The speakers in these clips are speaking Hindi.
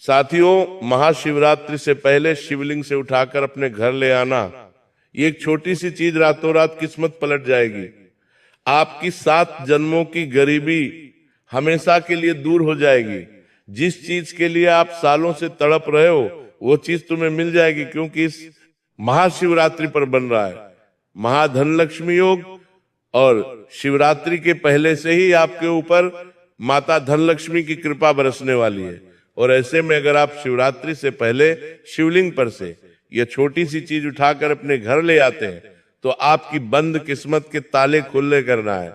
साथियों, महाशिवरात्रि से पहले शिवलिंग से उठाकर अपने घर ले आना, ये एक छोटी सी चीज रातों रात किस्मत पलट जाएगी। आपकी 7 जन्मों की गरीबी हमेशा के लिए दूर हो जाएगी। जिस चीज के लिए आप सालों से तड़प रहे हो वो चीज तुम्हें मिल जाएगी, क्योंकि इस महाशिवरात्रि पर बन रहा है महाधन लक्ष्मी योग। और शिवरात्रि के पहले से ही आपके ऊपर माता धनलक्ष्मी की कृपा बरसने वाली है। और ऐसे में अगर आप शिवरात्रि से पहले शिवलिंग पर से यह छोटी सी चीज उठाकर अपने घर ले आते हैं तो आपकी बंद किस्मत के ताले खुले करना है।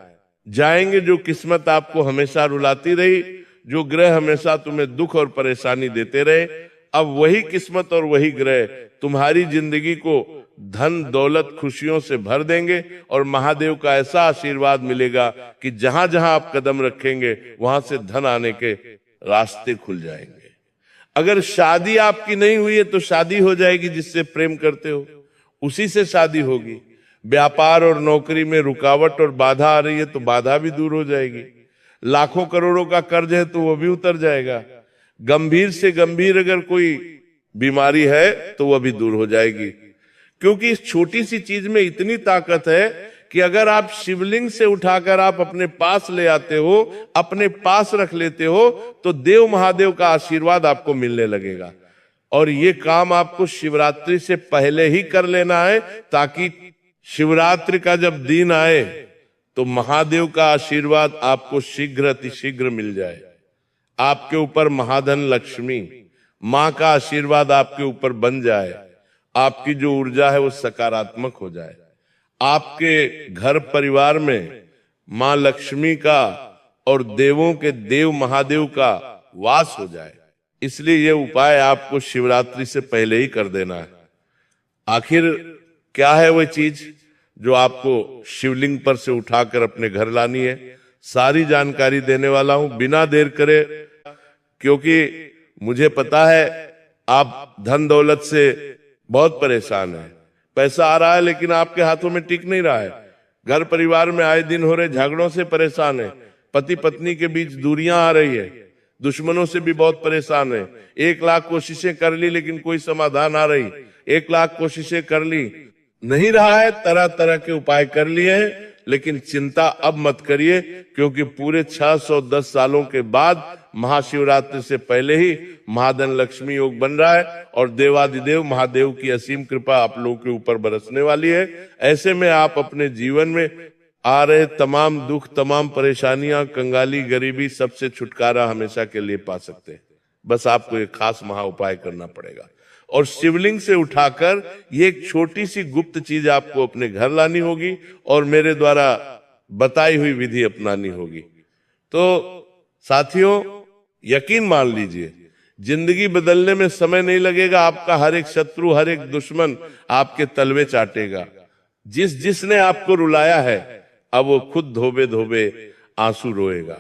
जाएंगे जो किस्मत आपको हमेशा रुलाती रही, जो ग्रह हमेशा तुम्हें दुख और परेशानी देते रहे, अब वही किस्मत और वही ग्रह तुम्हारी जिंदगी को धन दौलत खुशियों से भर देंगे। और महादेव का ऐसा आशीर्वाद मिलेगा कि जहां जहां आप कदम रखेंगे वहां से धन आने के रास्ते खुल जाएंगे। अगर शादी आपकी नहीं हुई है तो शादी हो जाएगी, जिससे प्रेम करते हो उसी से शादी होगी। व्यापार और नौकरी में रुकावट और बाधा आ रही है तो बाधा भी दूर हो जाएगी। लाखों करोड़ों का कर्ज है तो वो भी उतर जाएगा। गंभीर से गंभीर अगर कोई बीमारी है तो वह भी दूर हो जाएगी, क्योंकि इस छोटी सी चीज में इतनी ताकत है कि अगर आप शिवलिंग से उठाकर आप अपने पास ले आते हो, अपने पास रख लेते हो, तो देव महादेव का आशीर्वाद आपको मिलने लगेगा। और ये काम आपको शिवरात्रि से पहले ही कर लेना है, ताकि शिवरात्रि का जब दिन आए तो महादेव का आशीर्वाद आपको शीघ्र अतिशीघ्र मिल जाए। आपके ऊपर महाधन लक्ष्मी माँ का आशीर्वाद आपके ऊपर बन जाए। आपकी जो ऊर्जा है वो सकारात्मक हो जाए। आपके घर परिवार में माँ लक्ष्मी का और देवों के देव महादेव का वास हो जाए। इसलिए यह उपाय आपको शिवरात्रि से पहले ही कर देना है। आखिर क्या है वह चीज जो आपको शिवलिंग पर से उठाकर अपने घर लानी है? सारी जानकारी देने वाला हूं, बिना देर करे, क्योंकि मुझे पता है आप धन दौलत से बहुत परेशान हैं। पैसा आ रहा है लेकिन आपके हाथों में टिक नहीं रहा है। घर परिवार में आए दिन हो रहे झगड़ों से परेशान है। पति पत्नी के बीच दूरियां आ रही है। दुश्मनों से भी बहुत परेशान है। 1 लाख कोशिशें कर ली लेकिन कोई समाधान आ रही। 1 लाख कोशिशें कर ली, नहीं रहा है। तरह तरह के उपाय कर लिए हैं, लेकिन चिंता अब मत करिए, क्योंकि पूरे 610 सालों के बाद महाशिवरात्रि से पहले ही महाधन लक्ष्मी योग बन रहा है और देवादिदेव महादेव की असीम कृपा आप लोगों के ऊपर बरसने वाली है। ऐसे में आप अपने जीवन में आ रहे तमाम दुख, तमाम परेशानियां, कंगाली, गरीबी, सबसे छुटकारा हमेशा के लिए पा सकते हैं। बस आपको एक खास महा उपाय करना पड़ेगा और शिवलिंग से उठाकर ये एक छोटी सी गुप्त चीज आपको अपने घर लानी होगी और मेरे द्वारा बताई हुई विधि अपनानी होगी। तो साथियों, यकीन मान लीजिए, जिंदगी बदलने में समय नहीं लगेगा। आपका हर एक शत्रु, हर एक दुश्मन आपके तलवे चाटेगा। जिसने आपको रुलाया है अब वो खुद धोबे धोबे आंसू रोएगा।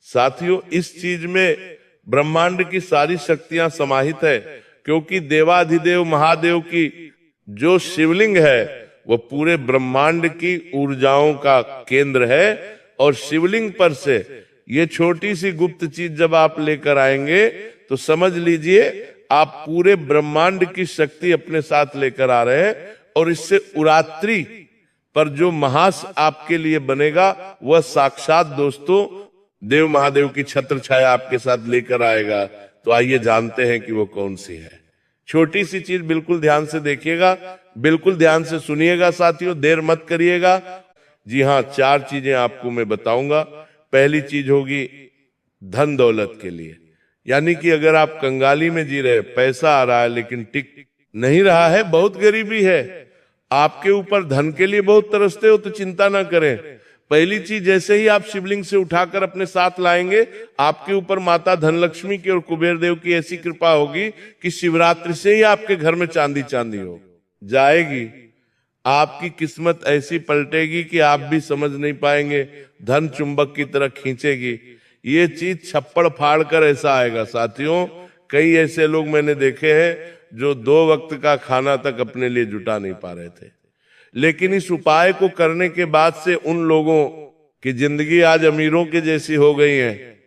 साथियों, इस चीज में ब्रह्मांड की सारी शक्तियां समाहित है, क्योंकि देवाधिदेव महादेव की जो शिवलिंग है वो पूरे ब्रह्मांड की ऊर्जाओं का केंद्र है। और शिवलिंग पर से ये छोटी सी गुप्त चीज जब आप लेकर आएंगे तो समझ लीजिए आप पूरे ब्रह्मांड की शक्ति अपने साथ लेकर आ रहे हैं। और इससे उरात्रि पर जो महास आपके लिए बनेगा वह साक्षात दोस्तों देव महादेव की छत्र छाया आपके साथ लेकर आएगा। तो आइए जानते हैं कि वो कौन सी है। छोटी सी चीज, बिल्कुल ध्यान से देखिएगा, बिल्कुल ध्यान से सुनिएगा साथियों, देर मत करिएगा। जी हाँ, 4 चीजें आपको मैं बताऊंगा। पहली चीज होगी धन दौलत के लिए, यानी कि अगर आप कंगाली में जी रहे, पैसा आ रहा है लेकिन टिक नहीं रहा है, बहुत गरीबी है, आपके ऊपर धन के लिए बहुत तरसते हो, तो चिंता ना करें। पहली चीज, जैसे ही आप शिवलिंग से उठाकर अपने साथ लाएंगे, आपके ऊपर माता धनलक्ष्मी की और कुबेर देव की ऐसी कृपा होगी कि शिवरात्रि से ही आपके घर में चांदी चांदी हो जाएगी। आपकी किस्मत ऐसी पलटेगी कि आप भी समझ नहीं पाएंगे, धन चुंबक की तरह खींचेगी। ये चीज छप्पड़ फाड़ कर ऐसा आएगा साथियों। कई ऐसे लोग मैंने देखे हैं जो 2 वक्त का खाना तक अपने लिए जुटा नहीं पा रहे थे, लेकिन इस उपाय को करने के बाद से उन लोगों की जिंदगी आज अमीरों के जैसी हो गई है।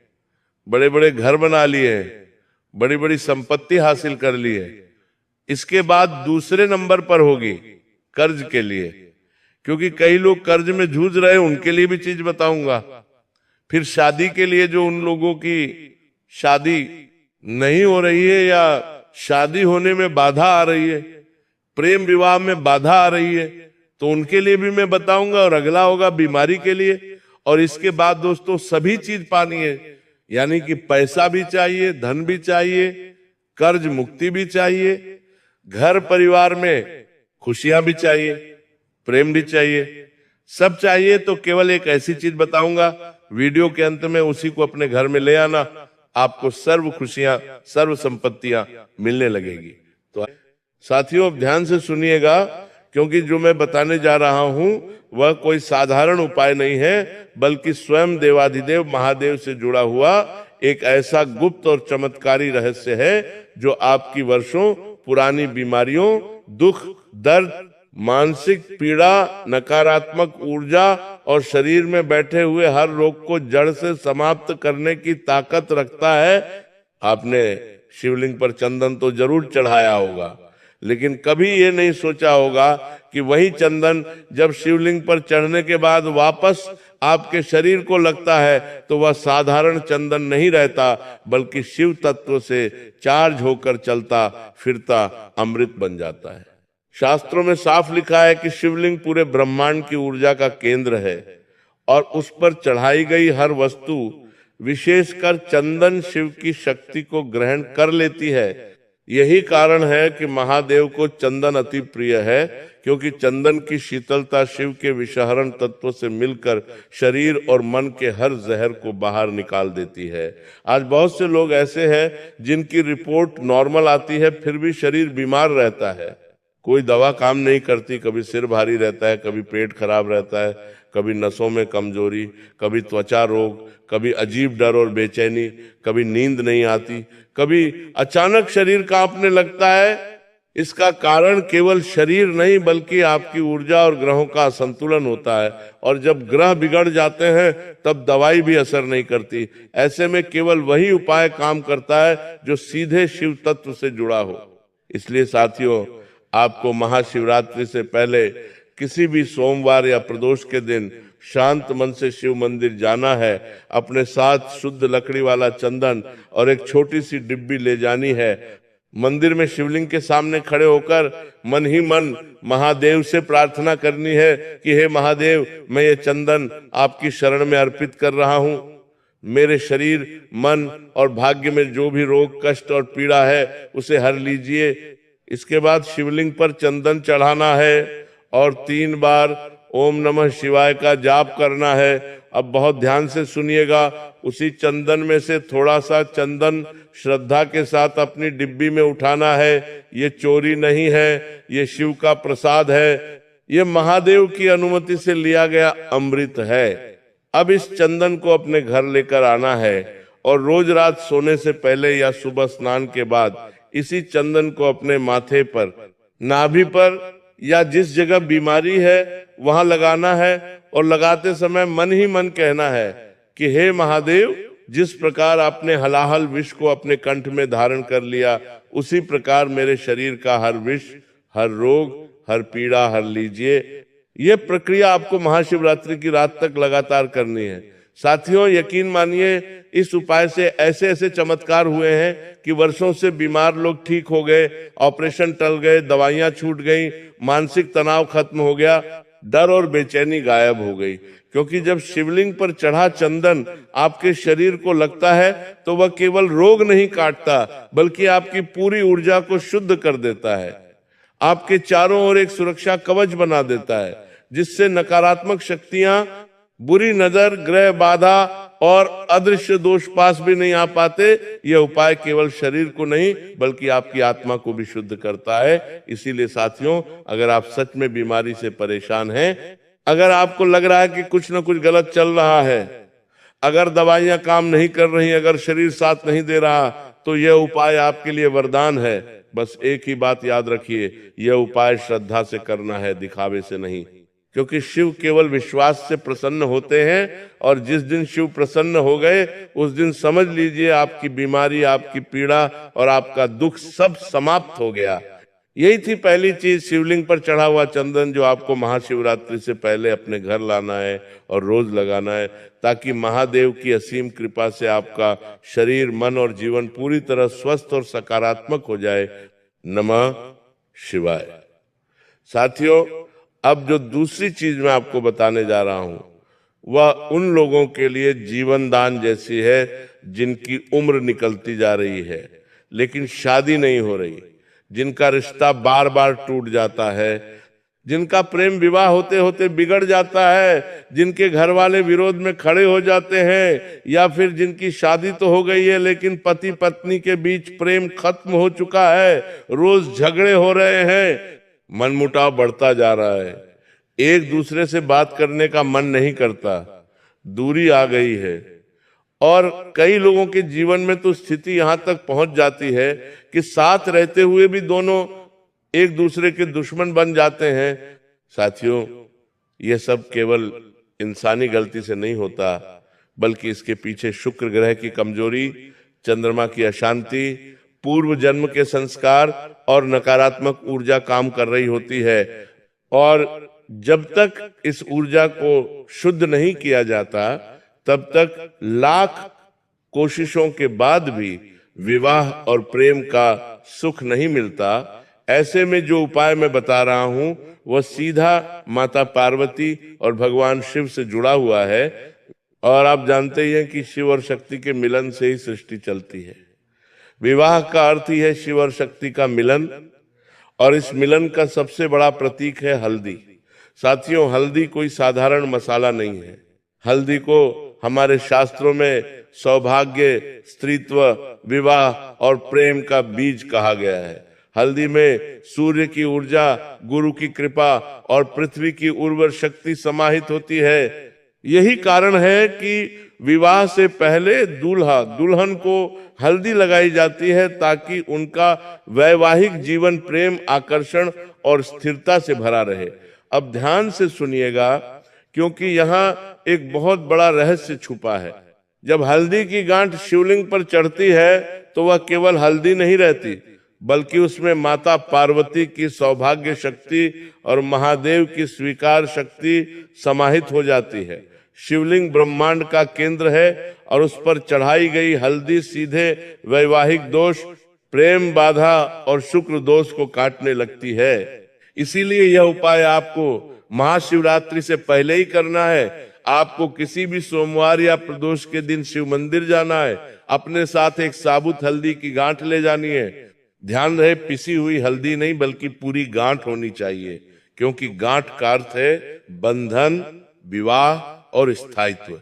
बड़े बड़े घर बना लिए हैं, बड़ी बड़ी संपत्ति हासिल कर ली है। इसके बाद दूसरे नंबर पर होगी कर्ज के लिए, क्योंकि कई लोग कर्ज में जूझ रहे हैं, उनके लिए भी चीज बताऊंगा। फिर शादी के लिए जो उन लोगों की शादी नहीं हो रही है या शादी होने में बाधा आ रही है, प्रेम विवाह में बाधा आ रही है, तो उनके लिए भी मैं बताऊंगा। और अगला होगा बीमारी के लिए। और इसके बाद दोस्तों सभी चीज पानी है, यानी कि पैसा भी चाहिए, धन भी चाहिए, कर्ज मुक्ति भी चाहिए, घर परिवार में खुशियां भी चाहिए, प्रेम भी चाहिए, सब चाहिए। तो केवल एक ऐसी चीज बताऊंगा, वीडियो के अंत में उसी को अपने घर में ले आना, आपको सर्व खुशियां, सर्व संपत्तियां मिलने लगेगी। तो साथियों अब ध्यान से सुनिएगा, क्योंकि जो मैं बताने जा रहा हूं वह कोई साधारण उपाय नहीं है, बल्कि स्वयं देवाधिदेव महादेव से जुड़ा हुआ एक ऐसा गुप्त और चमत्कारी रहस्य है जो आपकी वर्षों पुरानी बीमारियों, दुख, दर्द, मानसिक पीड़ा, नकारात्मक ऊर्जा और शरीर में बैठे हुए हर रोग को जड़ से समाप्त करने की ताकत रखता है। आपने शिवलिंग पर चंदन तो जरूर चढ़ाया होगा, लेकिन कभी ये नहीं सोचा होगा कि वही चंदन जब शिवलिंग पर चढ़ने के बाद वापस आपके शरीर को लगता है तो वह साधारण चंदन नहीं रहता, बल्कि शिव तत्व से चार्ज होकर चलता फिरता अमृत बन जाता है। शास्त्रों में साफ लिखा है कि शिवलिंग पूरे ब्रह्मांड की ऊर्जा का केंद्र है और उस पर चढ़ाई गई हर वस्तु, विशेषकर चंदन, शिव की शक्ति को ग्रहण कर लेती है। यही कारण है कि महादेव को चंदन अति प्रिय है, क्योंकि चंदन की शीतलता शिव के विषहरण तत्व से मिलकर शरीर और मन के हर जहर को बाहर निकाल देती है। आज बहुत से लोग ऐसे हैं जिनकी रिपोर्ट नॉर्मल आती है, फिर भी शरीर बीमार रहता है, कोई दवा काम नहीं करती, कभी सिर भारी रहता है, कभी पेट खराब रहता है, कभी नसों में कमजोरी, कभी त्वचा रोग, कभी अजीब डर और बेचैनी, कभी नींद नहीं आती, कभी अचानक शरीर कांपने लगता है। इसका कारण केवल शरीर नहीं बल्कि आपकी ऊर्जा और ग्रहों का असंतुलन होता है, और जब ग्रह बिगड़ जाते हैं तब दवाई भी असर नहीं करती। ऐसे में केवल वही उपाय काम करता है जो सीधे शिव तत्व से जुड़ा हो। इसलिए साथियों, आपको महाशिवरात्रि से पहले किसी भी सोमवार या प्रदोष के दिन शांत मन से शिव मंदिर जाना है। अपने साथ शुद्ध लकड़ी वाला चंदन और एक छोटी सी डिब्बी ले जानी है। मंदिर में शिवलिंग के सामने खड़े होकर मन ही मन महादेव से प्रार्थना करनी है कि हे महादेव, मैं ये चंदन आपकी शरण में अर्पित कर रहा हूँ। मेरे शरीर, मन और भाग्य में जो भी रोग, कष्ट और पीड़ा है उसे हर लीजिए। इसके बाद शिवलिंग पर चंदन चढ़ाना है और 3 बार ओम नमः शिवाय का जाप करना है। अब बहुत ध्यान से सुनिएगा, उसी चंदन में से थोड़ा सा चंदन श्रद्धा के साथ अपनी डिब्बी में उठाना है। ये चोरी नहीं है, ये शिव का प्रसाद है, ये महादेव की अनुमति से लिया गया अमृत है। अब इस चंदन को अपने घर लेकर आना है और रोज रात सोने से पहले या सुबह स्नान के बाद इसी चंदन को अपने माथे पर, नाभि पर या जिस जगह बीमारी है वहां लगाना है। और लगाते समय मन ही मन कहना है कि हे महादेव, जिस प्रकार आपने हलाहल विष को अपने कंठ में धारण कर लिया, उसी प्रकार मेरे शरीर का हर विष, हर रोग, हर पीड़ा हर लीजिए। ये प्रक्रिया आपको महाशिवरात्रि की रात तक लगातार करनी है। साथियों, यकीन मानिए, इस उपाय से ऐसे ऐसे चमत्कार हुए हैं कि वर्षों से बीमार लोग ठीक हो गए, ऑपरेशन टल गए, दवाइयां छूट गई, मानसिक तनाव खत्म हो गया, डर और बेचैनी गायब हो गई। क्योंकि जब शिवलिंग पर चढ़ा चंदन आपके शरीर को लगता है तो वह केवल रोग नहीं काटता, बल्कि आपकी पूरी ऊर्जा को शुद्ध कर देता है, आपके चारों ओर एक सुरक्षा कवच बना देता है, जिससे नकारात्मक शक्तियां, बुरी नजर, ग्रह बाधा और अदृश्य दोष पास भी नहीं आ पाते। यह उपाय केवल शरीर को नहीं बल्कि आपकी आत्मा को भी शुद्ध करता है। इसीलिए साथियों, अगर आप सच में बीमारी से परेशान हैं, अगर आपको लग रहा है कि कुछ न कुछ गलत चल रहा है, अगर दवाइयां काम नहीं कर रही, अगर शरीर साथ नहीं दे रहा, तो यह उपाय आपके लिए वरदान है। बस एक ही बात याद रखिए, यह उपाय श्रद्धा से करना है, दिखावे से नहीं। क्योंकि शिव केवल विश्वास से प्रसन्न होते हैं, और जिस दिन शिव प्रसन्न हो गए उस दिन समझ लीजिए आपकी बीमारी, आपकी पीड़ा और आपका दुख सब समाप्त हो गया। यही थी पहली चीज, शिवलिंग पर चढ़ा हुआ चंदन, जो आपको महाशिवरात्रि से पहले अपने घर लाना है और रोज लगाना है, ताकि महादेव की असीम कृपा से आपका शरीर, मन और जीवन पूरी तरह स्वस्थ और सकारात्मक हो जाए। नमः शिवाय। साथियों, अब जो दूसरी चीज मैं आपको बताने जा रहा हूं वह उन लोगों के लिए जीवन दान जैसी है जिनकी उम्र निकलती जा रही है लेकिन शादी नहीं हो रही, जिनका रिश्ता बार बार टूट जाता है, जिनका प्रेम विवाह होते होते बिगड़ जाता है, जिनके घर वाले विरोध में खड़े हो जाते हैं, या फिर जिनकी शादी तो हो गई है लेकिन पति पत्नी के बीच प्रेम खत्म हो चुका है, रोज झगड़े हो रहे हैं, मनमुटाव बढ़ता जा रहा है, एक दूसरे से बात करने का मन नहीं करता, दूरी आ गई है। और कई लोगों के जीवन में तो स्थिति यहां तक पहुंच जाती है कि साथ रहते हुए भी दोनों एक दूसरे के दुश्मन बन जाते हैं। साथियों, यह सब केवल इंसानी गलती से नहीं होता, बल्कि इसके पीछे शुक्र ग्रह की कमजोरी, चंद्रमा की अशांति, पूर्व जन्म के संस्कार और नकारात्मक ऊर्जा काम कर रही होती है। और जब तक इस ऊर्जा को शुद्ध नहीं किया जाता तब तक लाख कोशिशों के बाद भी विवाह और प्रेम का सुख नहीं मिलता। ऐसे में जो उपाय मैं बता रहा हूं वह सीधा माता पार्वती और भगवान शिव से जुड़ा हुआ है। और आप जानते ही हैं कि शिव और शक्ति के मिलन से ही सृष्टि चलती है। विवाह का अर्थ ही है शिव और शक्ति का मिलन, और इस मिलन का सबसे बड़ा प्रतीक है हल्दी। साथियों, हल्दी कोई साधारण मसाला नहीं है। हल्दी को हमारे शास्त्रों में सौभाग्य, स्त्रीत्व, विवाह और प्रेम का बीज कहा गया है। हल्दी में सूर्य की ऊर्जा, गुरु की कृपा और पृथ्वी की उर्वर शक्ति समाहित होती है। यही कारण है कि विवाह से पहले दूल्हा दुल्हन को हल्दी लगाई जाती है, ताकि उनका वैवाहिक जीवन प्रेम, आकर्षण और स्थिरता से भरा रहे। अब ध्यान से सुनिएगा, क्योंकि यहाँ एक बहुत बड़ा रहस्य छुपा है। जब हल्दी की गांठ शिवलिंग पर चढ़ती है तो वह केवल हल्दी नहीं रहती, बल्कि उसमें माता पार्वती की सौभाग्य शक्ति और महादेव की स्वीकार शक्ति समाहित हो जाती है। शिवलिंग ब्रह्मांड का केंद्र है और उस पर चढ़ाई गई हल्दी सीधे वैवाहिक दोष, प्रेम बाधा और शुक्र दोष को काटने लगती है। इसीलिए यह उपाय आपको महाशिवरात्रि से पहले ही करना है। आपको किसी भी सोमवार या प्रदोष के दिन शिव मंदिर जाना है। अपने साथ एक साबुत हल्दी की गांठ ले जानी है। ध्यान रहे, पिसी हुई हल्दी नहीं, बल्कि पूरी गांठ होनी चाहिए, क्योंकि गांठ का अर्थ है बंधन, विवाह और स्थायित्व।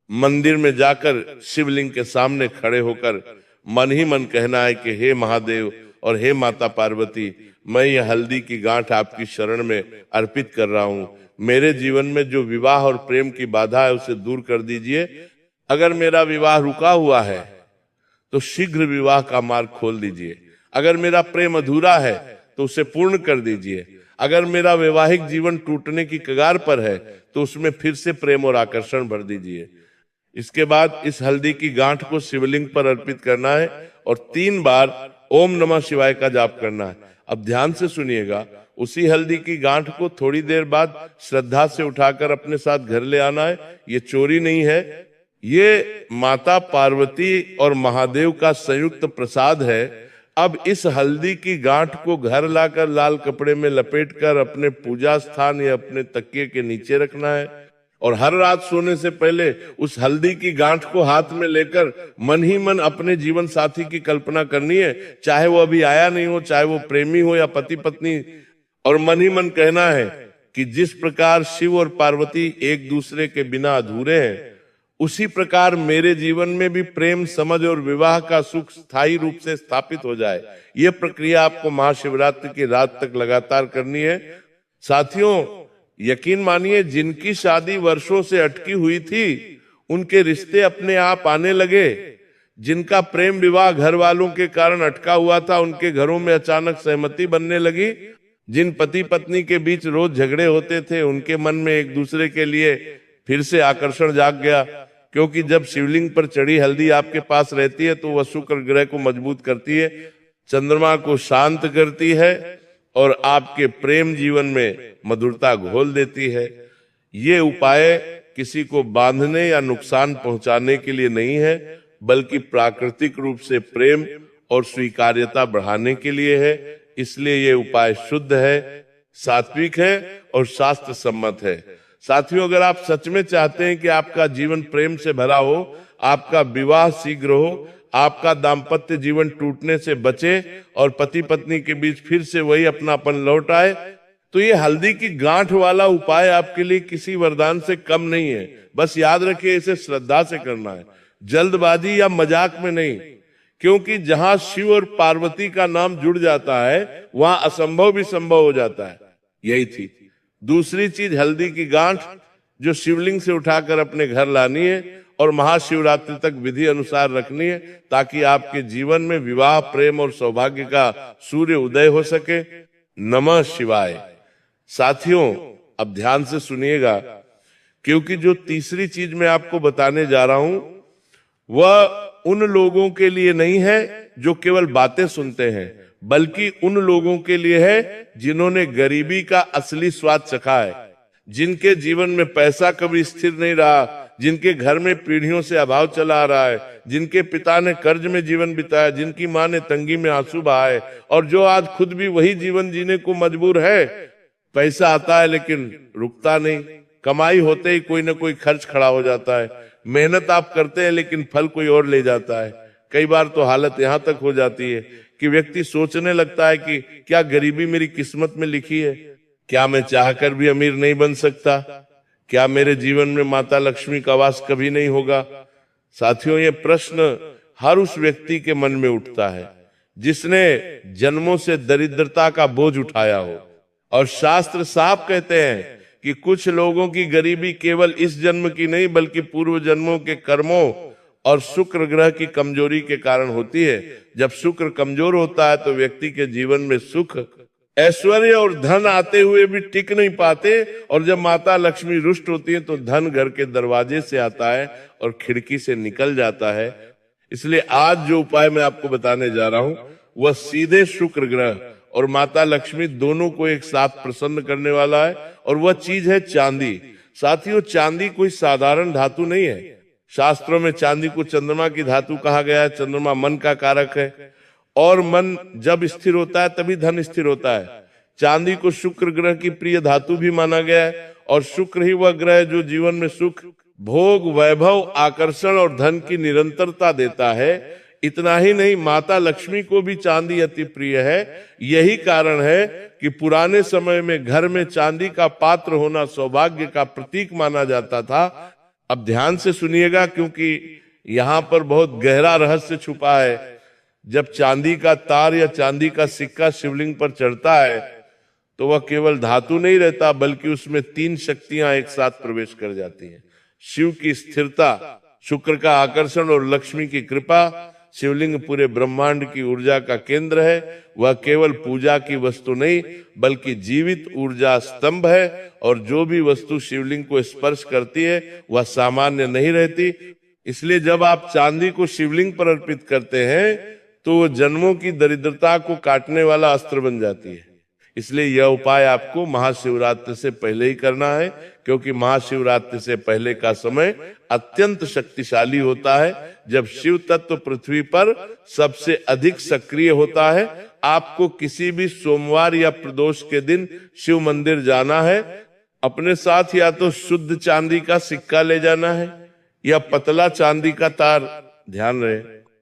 मंदिर में जाकर शिवलिंग के सामने खड़े होकर मन ही मन कहना है कि हे महादेव और हे माता पार्वती, मैं यह हल्दी की गांठ आपकी शरण में अर्पित कर रहा हूँ। मेरे जीवन में जो विवाह और प्रेम की बाधा है उसे दूर कर दीजिए। अगर मेरा विवाह रुका हुआ है तो शीघ्र विवाह का मार्ग खोल दीजिए। अगर मेरा प्रेम अधूरा है तो उसे पूर्ण कर दीजिए। अगर मेरा वैवाहिक जीवन टूटने की कगार पर है तो उसमें फिर से प्रेम और आकर्षण भर दीजिए। इसके बाद इस हल्दी की गांठ को शिवलिंग पर अर्पित करना है और 3 बार ओम नमः शिवाय का जाप करना है। अब ध्यान से सुनिएगा, उसी हल्दी की गांठ को थोड़ी देर बाद श्रद्धा से उठाकर अपने साथ घर ले आना है। ये चोरी नहीं है, ये माता पार्वती और महादेव का संयुक्त प्रसाद है। अब इस हल्दी की गांठ को घर लाकर लाल कपड़े में लपेटकर अपने पूजा स्थान या अपने तकिए के नीचे रखना है, और हर रात सोने से पहले उस हल्दी की गांठ को हाथ में लेकर मन ही मन अपने जीवन साथी की कल्पना करनी है, चाहे वो अभी आया नहीं हो, चाहे वो प्रेमी हो या पति पत्नी, और मन ही मन कहना है कि जिस प्रकार शिव और पार्वती एक दूसरे के बिना अधूरे हैं, उसी प्रकार मेरे जीवन में भी प्रेम, समझ और विवाह का सुख स्थायी रूप से स्थापित हो जाए। ये प्रक्रिया आपको महाशिवरात्रि की रात तक लगातार करनी है। साथियों, यकीन मानिए, जिनकी शादी वर्षों से अटकी हुई थी उनके रिश्ते अपने आप आने लगे। जिनका प्रेम विवाह घर वालों के कारण अटका हुआ था, उनके घरों में अचानक सहमति बनने लगी। जिन पति पत्नी के बीच रोज झगड़े होते थे, उनके मन में एक दूसरे के लिए फिर से आकर्षण जाग गया, क्योंकि जब शिवलिंग पर चढ़ी हल्दी आपके पास रहती है तो वह शुक्र ग्रह को मजबूत करती है, चंद्रमा को शांत करती है और आपके प्रेम जीवन में मधुरता घोल देती है। ये उपाय किसी को बांधने या नुकसान पहुंचाने के लिए नहीं है, बल्कि प्राकृतिक रूप से प्रेम और स्वीकार्यता बढ़ाने के लिए है। इसलिए ये उपाय शुद्ध है, सात्विक है और शास्त्र सम्मत है। साथियों, अगर आप सच में चाहते हैं कि आपका जीवन प्रेम से भरा हो, आपका विवाह शीघ्र हो, आपका दाम्पत्य जीवन टूटने से बचे और पति पत्नी के बीच फिर से वही अपनापन लौट आए, तो ये हल्दी की गांठ वाला उपाय आपके लिए किसी वरदान से कम नहीं है। बस याद रखिए, इसे श्रद्धा से करना है, जल्दबाजी या मजाक में नहीं, क्योंकि जहां शिव और पार्वती का नाम जुड़ जाता है वहां असंभव भी संभव हो जाता है। यही थी। दूसरी चीज, हल्दी की गांठ जो शिवलिंग से उठाकर अपने घर लानी है और महाशिवरात्रि तक विधि अनुसार रखनी है, ताकि आपके जीवन में विवाह, प्रेम और सौभाग्य का सूर्य उदय हो सके। नमः शिवाय। साथियों, अब ध्यान से सुनिएगा, क्योंकि जो तीसरी चीज मैं आपको बताने जा रहा हूं वह उन लोगों के लिए नहीं है जो केवल बातें सुनते हैं, बल्कि उन लोगों के लिए है जिन्होंने गरीबी का असली स्वाद चखा है, जिनके जीवन में पैसा कभी स्थिर नहीं रहा, जिनके घर में पीढ़ियों से अभाव चला आ रहा है, जिनके पिता ने कर्ज में जीवन बिताया, जिनकी मां ने तंगी में आंसू बहाए और जो आज खुद भी वही जीवन जीने को मजबूर है। पैसा आता है लेकिन रुकता नहीं, कमाई होते ही कोई ना कोई खर्च खड़ा हो जाता है, मेहनत आप करते हैं लेकिन फल कोई और ले जाता है। कई बार तो हालत यहां तक हो जाती है कि व्यक्ति सोचने लगता है कि क्या गरीबी मेरी किस्मत में लिखी है, क्या मैं चाहकर भी अमीर नहीं बन सकता, क्या मेरे जीवन में माता लक्ष्मी का वास कभी नहीं होगा। साथियों, ये प्रश्न हर उस व्यक्ति के मन में उठता है जिसने जन्मों से दरिद्रता का बोझ उठाया हो। और शास्त्र साफ कहते हैं कि कुछ लोगों की गरीबी केवल इस जन्म की नहीं, बल्कि पूर्व जन्मों के कर्मों और शुक्र ग्रह की कमजोरी के कारण होती है। जब शुक्र कमजोर होता है तो व्यक्ति के जीवन में सुख, ऐश्वर्य और धन आते हुए भी टिक नहीं पाते, और जब माता लक्ष्मी रुष्ट होती है तो धन घर के दरवाजे से आता है और खिड़की से निकल जाता है। इसलिए आज जो उपाय मैं आपको बताने जा रहा हूं वह सीधे शुक्र ग्रह और माता लक्ष्मी दोनों को एक साथ प्रसन्न करने वाला है, और वह चीज है चांदी। साथियों, चांदी कोई साधारण धातु नहीं है। शास्त्रों में चांदी को चंद्रमा की धातु कहा गया है। चंद्रमा मन का कारक है और मन जब स्थिर होता है तभी धन स्थिर होता है। चांदी को शुक्र ग्रह की प्रिय धातु भी माना गया है, और शुक्र ही वह ग्रह जो जीवन में सुख, भोग, वैभव, आकर्षण और धन की निरंतरता देता है। इतना ही नहीं, माता लक्ष्मी को भी चांदी अति प्रिय है। यही कारण है कि पुराने समय में घर में चांदी का पात्र होना सौभाग्य का प्रतीक माना जाता था। अब ध्यान से सुनिएगा, क्योंकि यहाँ पर बहुत गहरा रहस्य छुपा है। जब चांदी का तार या चांदी का सिक्का शिवलिंग पर चढ़ता है तो वह केवल धातु नहीं रहता, बल्कि उसमें 3 शक्तियां एक साथ प्रवेश कर जाती हैं। शिव की स्थिरता, शुक्र का आकर्षण और लक्ष्मी की कृपा। शिवलिंग पूरे ब्रह्मांड की ऊर्जा का केंद्र है। वह केवल पूजा की वस्तु नहीं, बल्कि जीवित ऊर्जा स्तंभ है, और जो भी वस्तु शिवलिंग को स्पर्श करती है वह सामान्य नहीं रहती। इसलिए जब आप चांदी को शिवलिंग पर अर्पित करते हैं तो वो जन्मों की दरिद्रता को काटने वाला अस्त्र बन जाती है। इसलिए यह उपाय आपको महाशिवरात्रि से पहले ही करना है, क्योंकि महाशिवरात्रि से पहले का समय अत्यंत शक्तिशाली होता है, जब शिव तत्व पृथ्वी पर सबसे अधिक सक्रिय होता है। आपको किसी भी सोमवार या प्रदोष के दिन शिव मंदिर जाना है। अपने साथ या तो शुद्ध चांदी का सिक्का ले जाना है या पतला चांदी का तार। ध्यान रहे,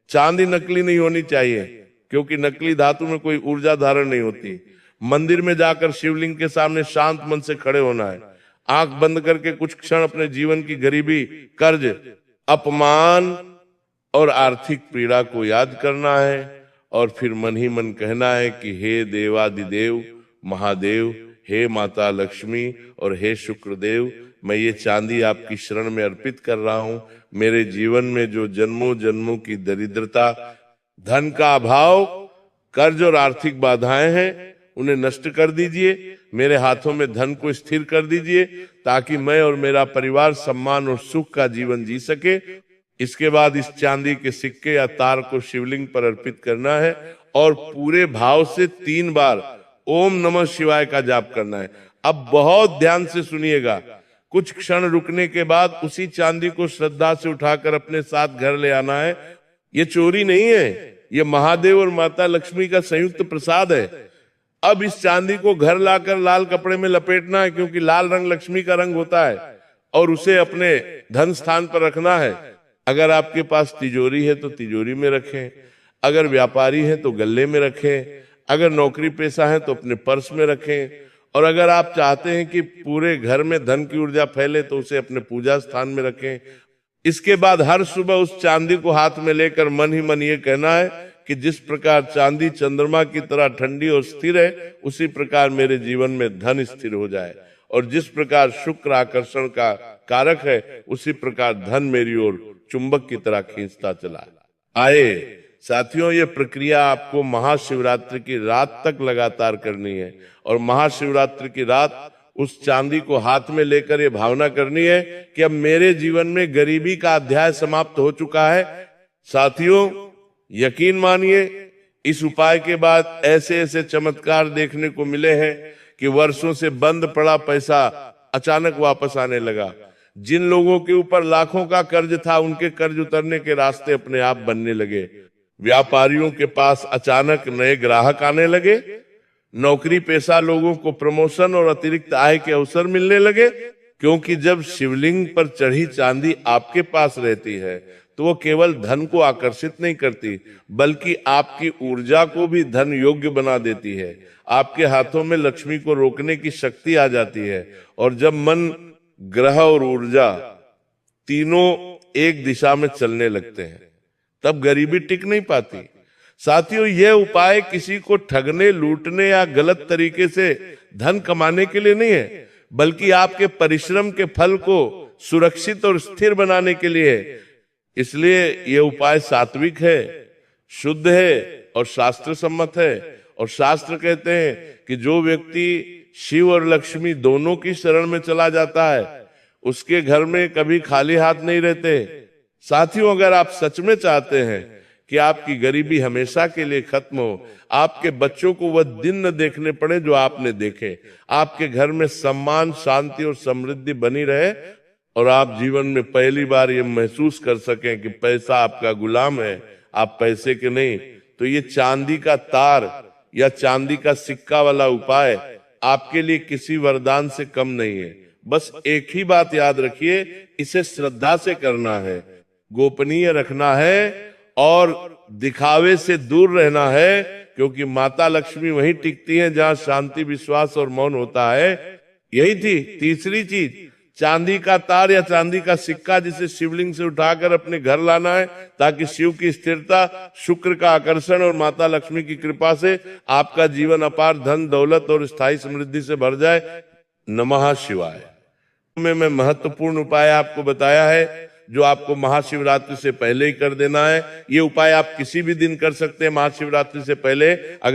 चांदी नकली नहीं होनी चाहिए, क्योंकि नकली धातु में कोई ऊर्जा धारण नहीं होती। मंदिर में जाकर शिवलिंग के सामने शांत मन से खड़े होना है। आंख बंद करके कुछ क्षण अपने जीवन की गरीबी, कर्ज, अपमान और आर्थिक पीड़ा को याद करना है, और फिर मन ही मन कहना है कि हे देवादिदेव महादेव, हे माता लक्ष्मी और हे शुक्रदेव, मैं ये चांदी आपकी शरण में अर्पित कर रहा हूं। मेरे जीवन में जो जन्मों जन्मों की दरिद्रता, धन का अभाव, कर्ज और आर्थिक बाधाएं हैं, उन्हें नष्ट कर दीजिए, मेरे हाथों में धन को स्थिर कर दीजिए, ताकि मैं और मेरा परिवार सम्मान और सुख का जीवन जी सके। इसके बाद इस चांदी के सिक्के या तार को शिवलिंग पर अर्पित करना है और पूरे भाव से 3 बार ओम नमः शिवाय का जाप करना है। अब बहुत ध्यान से सुनिएगा। कुछ क्षण रुकने के बाद उसी चांदी को श्रद्धा से उठाकर अपने साथ घर ले आना है। ये चोरी नहीं है, ये महादेव और माता लक्ष्मी का संयुक्त प्रसाद है। अब इस चांदी को घर लाकर लाल कपड़े में लपेटना है, क्योंकि लाल रंग लक्ष्मी का रंग होता है, और उसे अपने धन स्थान पर रखना है। अगर आपके पास तिजोरी है तो तिजोरी में रखें, अगर व्यापारी है तो गल्ले में रखें, अगर नौकरी पेशा है तो अपने पर्स में रखें, और अगर आप चाहते हैं कि पूरे घर में धन की ऊर्जा फैले तो उसे अपने पूजा स्थान में रखें। इसके बाद हर सुबह उस चांदी को हाथ में लेकर मन ही मन ये कहना है कि जिस प्रकार चांदी चंद्रमा की तरह ठंडी और स्थिर है, उसी प्रकार मेरे जीवन में धन स्थिर हो जाए, और जिस प्रकार शुक्र आकर्षण का कारक है, उसी प्रकार धन मेरी ओर चुंबक की तरह खींचता चला आए। साथियों, ये प्रक्रिया आपको महाशिवरात्रि की रात तक लगातार करनी है, और महाशिवरात्रि की रात उस चांदी को हाथ में लेकर ये भावना करनी है कि अब मेरे जीवन में गरीबी का अध्याय समाप्त हो चुका है। साथियों, यकीन मानिए, इस उपाय के बाद ऐसे ऐसे चमत्कार देखने को मिले हैं कि वर्षों से बंद पड़ा पैसा अचानक वापस आने लगा। जिन लोगों के ऊपर लाखों का कर्ज था, उनके कर्ज उतरने के रास्ते अपने आप बनने लगे। व्यापारियों के पास अचानक नए ग्राहक आने लगे। नौकरी पेशा लोगों को प्रमोशन और अतिरिक्त आय के अवसर मिलने लगे, क्योंकि जब शिवलिंग पर चढ़ी चांदी आपके पास रहती है तो वो केवल धन को आकर्षित नहीं करती, बल्कि आपकी ऊर्जा को भी धन योग्य बना देती है। आपके हाथों में लक्ष्मी को रोकने की शक्ति आ जाती है, और जब मन, ग्रह और ऊर्जा तीनों एक दिशा में चलने लगते हैं, तब गरीबी टिक नहीं पाती। साथियों, यह उपाय किसी को ठगने, लूटने या गलत तरीके से धन कमाने के लिए नहीं है, बल्कि आपके परिश्रम के फल को सुरक्षित और स्थिर बनाने के लिए है। इसलिए यह उपाय सात्विक है, शुद्ध है और शास्त्र सम्मत है। और शास्त्र कहते हैं कि जो व्यक्ति शिव और लक्ष्मी दोनों की शरण में चला जाता है, उसके घर में कभी खाली हाथ नहीं रहते। साथियों, अगर आप सच में चाहते हैं कि आपकी गरीबी हमेशा के लिए खत्म हो, आपके बच्चों को वह दिन न देखने पड़े जो आपने देखे, आपके घर में सम्मान, शांति और समृद्धि बनी रहे, और आप जीवन में पहली बार ये महसूस कर सकें कि पैसा आपका गुलाम है, आप पैसे के नहीं, तो ये चांदी का तार या चांदी का सिक्का वाला उपाय आपके लिए किसी वरदान से कम नहीं है। बस एक ही बात याद रखिए, इसे श्रद्धा से करना है, गोपनीय रखना है और दिखावे से दूर रहना है, क्योंकि माता लक्ष्मी वहीं टिकती हैं जहां शांति, विश्वास और मौन होता है। यही थी तीसरी चीज, चांदी का तार या चांदी का सिक्का, जिसे शिवलिंग से उठाकर अपने घर लाना है, ताकि शिव की स्थिरता, शुक्र का आकर्षण और माता लक्ष्मी की कृपा से आपका जीवन अपार धन, दौलत और स्थायी समृद्धि से भर जाए। नमः शिवाय में मैं महत्वपूर्ण उपाय आपको बताया है, जो आपको महाशिवरात्रि से पहले ही कर देना है। ये उपाय आप किसी भी दिन कर सकते हैं महाशिवरात्रि से पहले। अगर